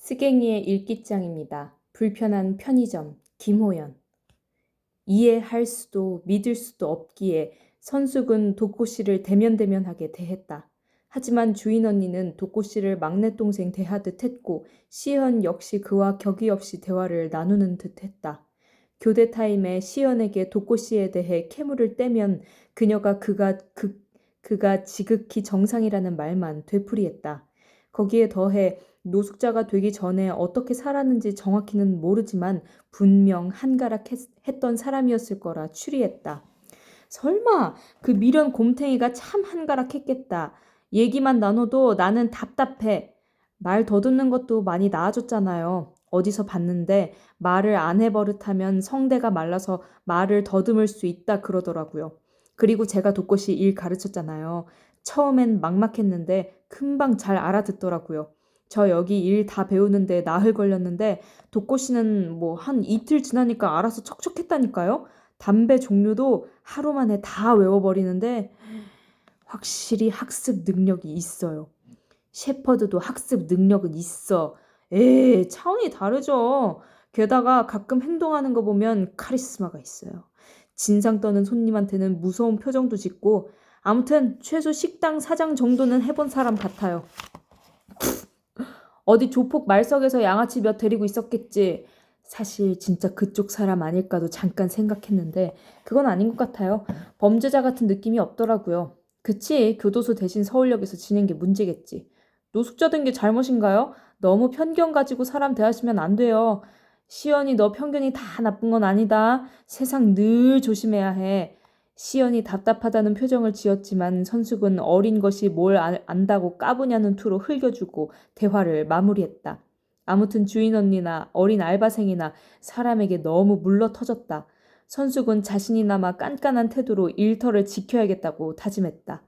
스갱이의 일기장입니다. 불편한 편의점, 김호연. 이해할 수도 믿을 수도 없기에 선숙은 도꼬 씨를 대면대면하게 대했다. 하지만 주인 언니는 도꼬 씨를 막내 동생 대하듯 했고 시현 역시 그와 격이 없이 대화를 나누는 듯 했다. 교대 타임에 시연에게 도꼬 씨에 대해 캐물을 떼면 그가 지극히 정상이라는 말만 되풀이했다. 거기에 더해 노숙자가 되기 전에 어떻게 살았는지 정확히는 모르지만 분명 한가락했던 사람이었을 거라 추리했다. 설마 그 미련 곰탱이가 참 한가락했겠다. 얘기만 나눠도 나는 답답해. 말 더듬는 것도 많이 나아졌잖아요. 어디서 봤는데 말을 안 해버릇하면 성대가 말라서 말을 더듬을 수 있다 그러더라고요. 그리고 제가 독고시 일 가르쳤잖아요. 처음엔 막막했는데 금방 잘 알아듣더라고요. 저 여기 일 다 배우는데 나흘 걸렸는데 독고시는 뭐 한 이틀 지나니까 알아서 척척했다니까요. 담배 종류도 하루 만에 다 외워버리는데 확실히 학습 능력이 있어요. 셰퍼드도 학습 능력은 있어. 차원이 다르죠. 게다가 가끔 행동하는 거 보면 카리스마가 있어요. 진상 떠는 손님한테는 무서운 표정도 짓고 아무튼 최소 식당 사장 정도는 해본 사람 같아요. 어디 조폭 말석에서 양아치 몇 데리고 있었겠지. 사실 진짜 그쪽 사람 아닐까도 잠깐 생각했는데 그건 아닌 것 같아요. 범죄자 같은 느낌이 없더라고요. 그치, 교도소 대신 서울역에서 지낸 게 문제겠지. 노숙자 된 게 잘못인가요? 너무 편견 가지고 사람 대하시면 안 돼요. 시연이 너 편견이 다 나쁜 건 아니다. 세상 늘 조심해야 해. 시연이 답답하다는 표정을 지었지만 선숙은 어린 것이 뭘 안다고 까부냐는 투로 흘겨주고 대화를 마무리했다. 아무튼 주인 언니나 어린 알바생이나 사람에게 너무 물러터졌다. 선숙은 자신이나마 깐깐한 태도로 일터를 지켜야겠다고 다짐했다.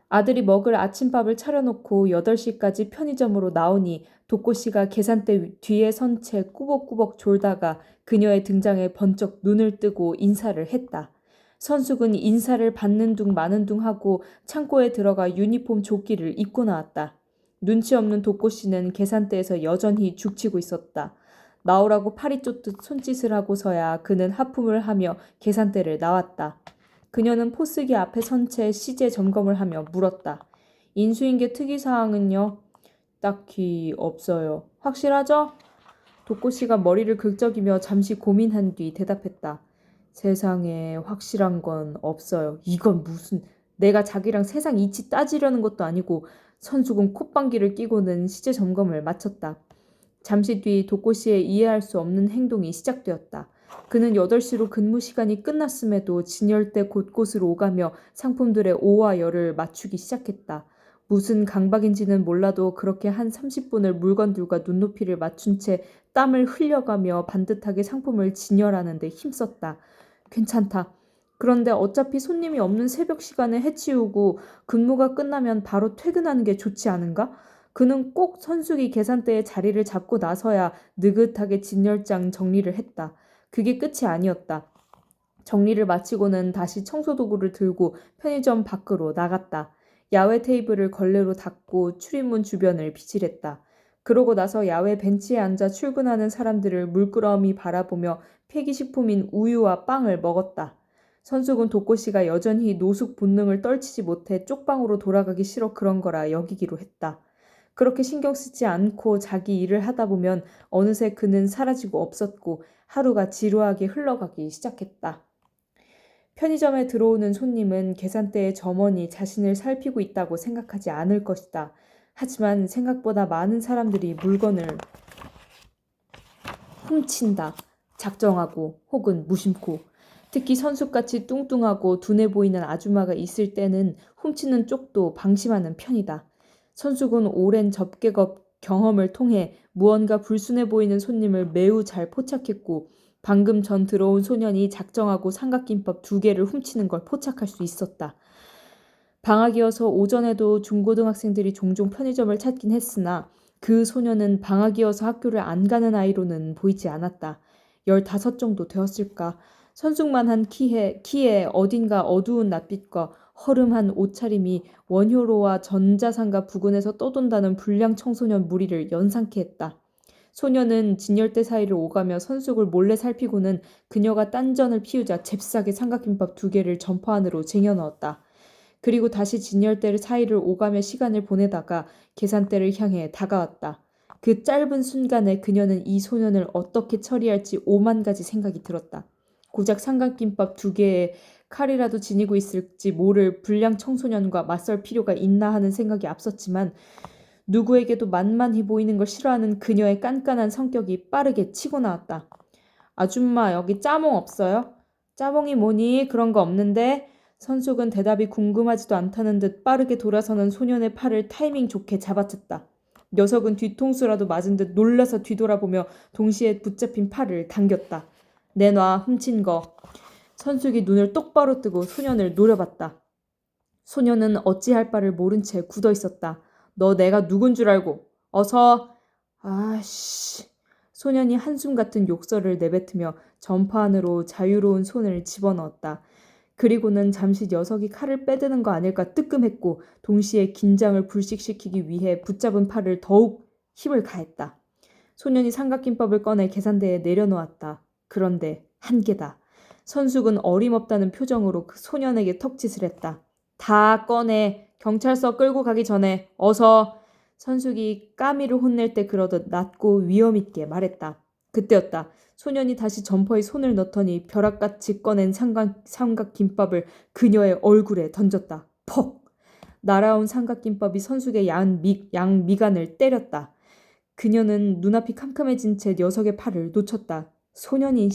아들이 먹을 아침밥을 차려놓고 8시까지 편의점으로 나오니 독고씨가 계산대 뒤에 선 채 꾸벅꾸벅 졸다가 그녀의 등장에 번쩍 눈을 뜨고 인사를 했다. 선숙은 인사를 받는 둥 마는 둥 하고 창고에 들어가 유니폼 조끼를 입고 나왔다. 눈치 없는 독고씨는 계산대에서 여전히 죽치고 있었다. 나오라고 팔이 쫓듯 손짓을 하고서야 그는 하품을 하며 계산대를 나왔다. 그녀는 포스기 앞에 선 채 시제 점검을 하며 물었다. 인수인계 특이사항은요? 딱히 없어요. 확실하죠? 독고씨가 머리를 긁적이며 잠시 고민한 뒤 대답했다. 세상에 확실한 건 없어요. 이건 무슨 내가 자기랑 세상 이치 따지려는 것도 아니고 선숙은 콧방귀를 뀌고는 시제 점검을 마쳤다. 잠시 뒤 독고씨의 이해할 수 없는 행동이 시작되었다. 그는 8시로 근무 시간이 끝났음에도 진열대 곳곳으로 오가며 상품들의 오와 열을 맞추기 시작했다. 무슨 강박인지는 몰라도 그렇게 한 30분을 물건들과 눈높이를 맞춘 채 땀을 흘려가며 반듯하게 상품을 진열하는 데 힘썼다. 괜찮다. 그런데 어차피 손님이 없는 새벽 시간에 해치우고 근무가 끝나면 바로 퇴근하는 게 좋지 않은가? 그는 꼭 선숙이 계산대에 자리를 잡고 나서야 느긋하게 진열장 정리를 했다. 그게 끝이 아니었다. 정리를 마치고는 다시 청소도구를 들고 편의점 밖으로 나갔다. 야외 테이블을 걸레로 닦고 출입문 주변을 비칠했다. 그러고 나서 야외 벤치에 앉아 출근하는 사람들을 물끄러미 바라보며 폐기식품인 우유와 빵을 먹었다. 선숙은 독고씨가 여전히 노숙 본능을 떨치지 못해 쪽방으로 돌아가기 싫어 그런 거라 여기기로 했다. 그렇게 신경 쓰지 않고 자기 일을 하다 보면 어느새 그는 사라지고 없었고 하루가 지루하게 흘러가기 시작했다. 편의점에 들어오는 손님은 계산대의 점원이 자신을 살피고 있다고 생각하지 않을 것이다. 하지만 생각보다 많은 사람들이 물건을 훔친다. 작정하고 혹은 무심코. 특히 선숙같이 뚱뚱하고 둔해 보이는 아줌마가 있을 때는 훔치는 쪽도 방심하는 편이다. 선숙은 오랜 접객업 경험을 통해 무언가 불순해 보이는 손님을 매우 잘 포착했고 방금 전 들어온 소년이 작정하고 삼각김밥 2개를 훔치는 걸 포착할 수 있었다. 방학이어서 오전에도 중고등학생들이 종종 편의점을 찾긴 했으나 그 소년은 방학이어서 학교를 안 가는 아이로는 보이지 않았다. 15 정도 되었을까. 선숙만한 키에 어딘가 어두운 낯빛과 허름한 옷차림이 원효로와 전자상가 부근에서 떠돈다는 불량 청소년 무리를 연상케 했다. 소녀는 진열대 사이를 오가며 선숙을 몰래 살피고는 그녀가 딴전을 피우자 잽싸게 삼각김밥 2개를 점퍼 안으로 쟁여넣었다. 그리고 다시 진열대 사이를 오가며 시간을 보내다가 계산대를 향해 다가왔다. 그 짧은 순간에 그녀는 이 소년을 어떻게 처리할지 5만 가지 생각이 들었다. 고작 삼각김밥 2개에 칼이라도 지니고 있을지 모를 불량 청소년과 맞설 필요가 있나 하는 생각이 앞섰지만 누구에게도 만만해 보이는 걸 싫어하는 그녀의 깐깐한 성격이 빠르게 치고 나왔다. 아줌마, 여기 짜몽 없어요? 짜몽이 뭐니? 그런 거 없는데? 선숙은 대답이 궁금하지도 않다는 듯 빠르게 돌아서는 소년의 팔을 타이밍 좋게 잡아챘다. 녀석은 뒤통수라도 맞은 듯 놀라서 뒤돌아보며 동시에 붙잡힌 팔을 당겼다. 내놔, 훔친 거. 선숙이 눈을 똑바로 뜨고 소년을 노려봤다. 소년은 어찌할 바를 모른 채 굳어 있었다. 너 내가 누군 줄 알고. 어서. 아씨. 소년이 한숨 같은 욕설을 내뱉으며 점퍼 안으로 자유로운 손을 집어넣었다. 그리고는 잠시 녀석이 칼을 빼드는 거 아닐까 뜨끔했고 동시에 긴장을 불식시키기 위해 붙잡은 팔을 더욱 힘을 가했다. 소년이 삼각김밥을 꺼내 계산대에 내려놓았다. 그런데 한계다. 선숙은 어림없다는 표정으로 그 소년에게 턱짓을 했다. 다 꺼내. 경찰서 끌고 가기 전에 어서. 선숙이 까미를 혼낼 때 그러듯 낮고 위엄있게 말했다. 그때였다. 소년이 다시 점퍼에 손을 넣더니 벼락같이 꺼낸 삼각김밥을 그녀의 얼굴에 던졌다. 퍽! 날아온 삼각김밥이 선숙의 양미간을 때렸다. 그녀는 눈앞이 캄캄해진 채 녀석의 팔을 놓쳤다. 소년이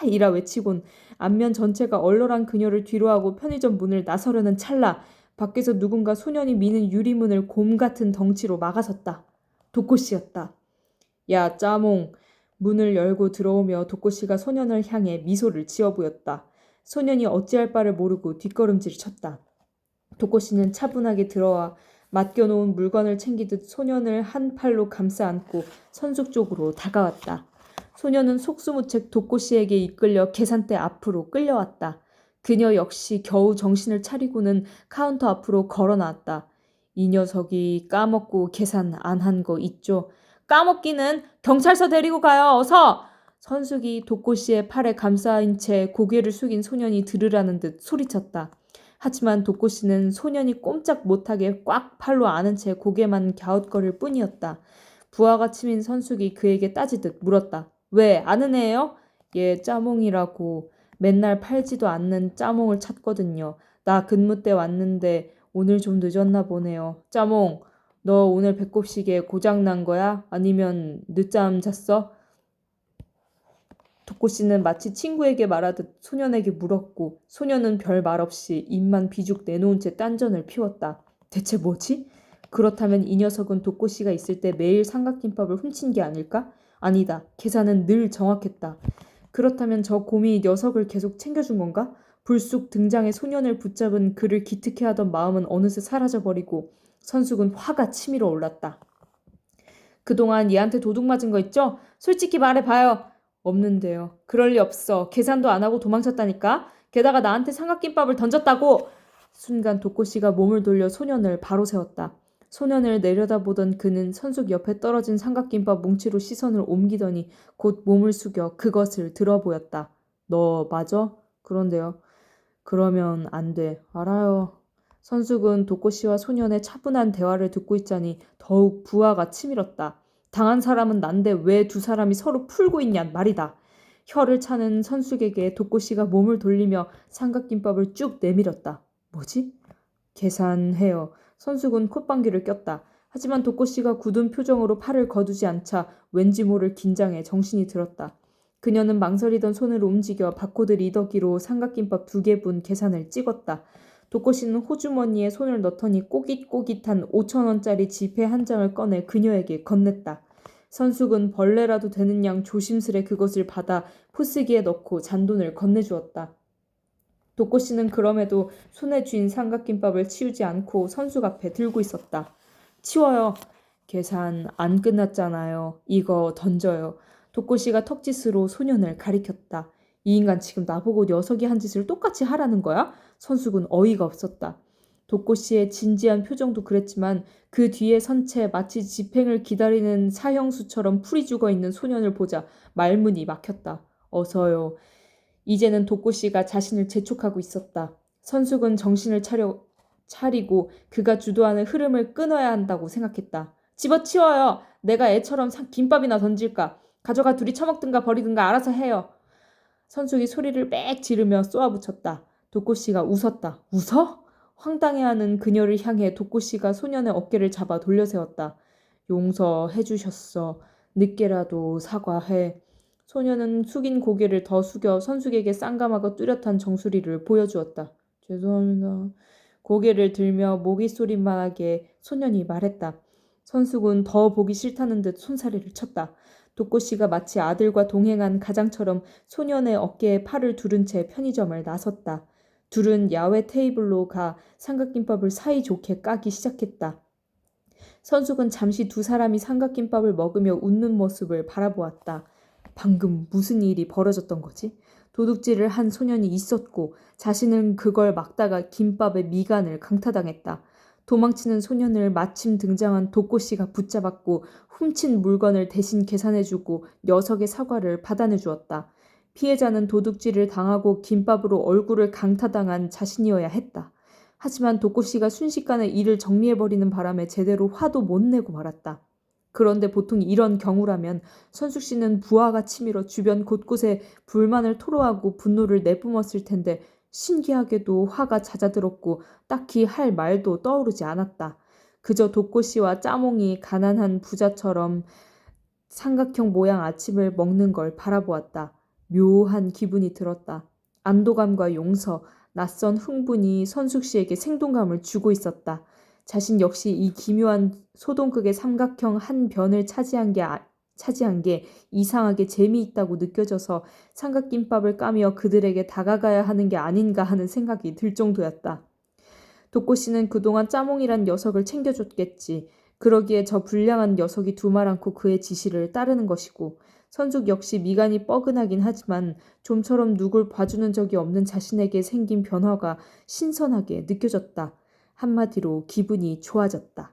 씨발이라 외치곤 안면 전체가 얼얼한 그녀를 뒤로하고 편의점 문을 나서려는 찰나 밖에서 누군가 소년이 미는 유리문을 곰 같은 덩치로 막아섰다. 도코씨였다. 야, 짜몽. 문을 열고 들어오며 도코씨가 소년을 향해 미소를 지어 보였다. 소년이 어찌할 바를 모르고 뒷걸음질을 쳤다. 도코씨는 차분하게 들어와 맡겨놓은 물건을 챙기듯 소년을 한 팔로 감싸 안고 선숙 쪽으로 다가왔다. 소년은 속수무책 도코씨에게 이끌려 계산대 앞으로 끌려왔다. 그녀 역시 겨우 정신을 차리고는 카운터 앞으로 걸어 나왔다. 이 녀석이 까먹고 계산 안 한 거 있죠? 까먹기는 경찰서 데리고 가요. 어서! 선숙이 도코씨의 팔에 감싸인 채 고개를 숙인 소년이 들으라는 듯 소리쳤다. 하지만 도코씨는 소년이 꼼짝 못하게 꽉 팔로 안은 채 고개만 갸웃거릴 뿐이었다. 부하가 치민 선숙이 그에게 따지듯 물었다. 왜? 아는 애예요? 얘 짜몽이라고. 맨날 팔지도 않는 짜몽을 찾거든요. 나 근무 때 왔는데 오늘 좀 늦었나 보네요. 짜몽, 너 오늘 배꼽시계 고장난 거야? 아니면 늦잠 잤어? 도코씨는 마치 친구에게 말하듯 소년에게 물었고 소년은 별 말 없이 입만 비죽 내놓은 채 딴전을 피웠다. 대체 뭐지? 그렇다면 이 녀석은 도코씨가 있을 때 매일 삼각김밥을 훔친 게 아닐까? 아니다. 계산은 늘 정확했다. 그렇다면 저 곰이 녀석을 계속 챙겨준 건가? 불쑥 등장해 소년을 붙잡은 그를 기특해 하던 마음은 어느새 사라져버리고 선숙은 화가 치밀어 올랐다. 그동안 얘한테 도둑 맞은 거 있죠? 솔직히 말해봐요. 없는데요. 그럴 리 없어. 계산도 안 하고 도망쳤다니까. 게다가 나한테 삼각김밥을 던졌다고. 순간 도코씨가 몸을 돌려 소년을 바로 세웠다. 소년을 내려다보던 그는 선숙 옆에 떨어진 삼각김밥 뭉치로 시선을 옮기더니 곧 몸을 숙여 그것을 들어보였다. 너 맞아? 그런데요. 그러면 안 돼. 알아요. 선숙은 도코씨와 소년의 차분한 대화를 듣고 있자니 더욱 부하가 치밀었다. 당한 사람은 난데 왜 두 사람이 서로 풀고 있냔 말이다. 혀를 차는 선숙에게 도코씨가 몸을 돌리며 삼각김밥을 쭉 내밀었다. 뭐지? 계산해요. 선숙은 콧방귀를 꼈다. 하지만 도코씨가 굳은 표정으로 팔을 거두지 않자 왠지 모를 긴장에 정신이 들었다. 그녀는 망설이던 손을 움직여 바코드 리더기로 삼각김밥 2개분 계산을 찍었다. 도코씨는 호주머니에 손을 넣더니 꼬깃꼬깃한 5,000원짜리 지폐 한 장을 꺼내 그녀에게 건넸다. 선숙은 벌레라도 되는 양 조심스레 그것을 받아 포스기에 넣고 잔돈을 건네주었다. 도코씨는 그럼에도 손에 쥔 삼각김밥을 치우지 않고 선숙 앞에 들고 있었다. 치워요. 계산 안 끝났잖아요. 이거 던져요. 도코씨가 턱짓으로 소년을 가리켰다. 이 인간 지금 나보고 녀석이 한 짓을 똑같이 하라는 거야? 선숙은 어이가 없었다. 독고씨의 진지한 표정도 그랬지만 그 뒤에 선 채 마치 집행을 기다리는 사형수처럼 풀이 죽어있는 소년을 보자 말문이 막혔다. 어서요. 이제는 독고씨가 자신을 재촉하고 있었다. 선숙은 정신을 차리고 그가 주도하는 흐름을 끊어야 한다고 생각했다. 집어치워요. 내가 애처럼 김밥이나 던질까. 가져가 둘이 처먹든가 버리든가 알아서 해요. 선숙이 소리를 빽 지르며 쏘아붙였다. 독고씨가 웃었다. 웃어? 황당해하는 그녀를 향해 독고씨가 소년의 어깨를 잡아 돌려세웠다. 용서해 주셨어. 늦게라도 사과해. 소년은 숙인 고개를 더 숙여 선숙에게 쌍감하고 뚜렷한 정수리를 보여주었다. 죄송합니다. 고개를 들며 모기소리만하게 소년이 말했다. 선숙은 더 보기 싫다는 듯 손사래를 쳤다. 독고씨가 마치 아들과 동행한 가장처럼 소년의 어깨에 팔을 두른 채 편의점을 나섰다. 둘은 야외 테이블로 가 삼각김밥을 사이좋게 까기 시작했다. 선숙은 잠시 두 사람이 삼각김밥을 먹으며 웃는 모습을 바라보았다. 방금 무슨 일이 벌어졌던 거지? 도둑질을 한 소년이 있었고 자신은 그걸 막다가 김밥의 미간을 강타당했다. 도망치는 소년을 마침 등장한 독고씨가 붙잡았고 훔친 물건을 대신 계산해주고 녀석의 사과를 받아내주었다. 피해자는 도둑질을 당하고 김밥으로 얼굴을 강타당한 자신이어야 했다. 하지만 독고씨가 순식간에 일을 정리해버리는 바람에 제대로 화도 못 내고 말았다. 그런데 보통 이런 경우라면 선숙씨는 부하가 치밀어 주변 곳곳에 불만을 토로하고 분노를 내뿜었을 텐데 신기하게도 화가 잦아들었고 딱히 할 말도 떠오르지 않았다. 그저 독고씨와 짜몽이 가난한 부자처럼 삼각형 모양 아침을 먹는 걸 바라보았다. 묘한 기분이 들었다. 안도감과 용서, 낯선 흥분이 선숙씨에게 생동감을 주고 있었다. 자신 역시 이 기묘한 소동극의 삼각형 한 변을 차지한 게 이상하게 재미있다고 느껴져서 삼각김밥을 까며 그들에게 다가가야 하는 게 아닌가 하는 생각이 들 정도였다. 독고씨는 그동안 짜몽이란 녀석을 챙겨줬겠지. 그러기에 저 불량한 녀석이 두말 않고 그의 지시를 따르는 것이고 선숙 역시 미간이 뻐근하긴 하지만 좀처럼 누굴 봐주는 적이 없는 자신에게 생긴 변화가 신선하게 느껴졌다. 한마디로 기분이 좋아졌다.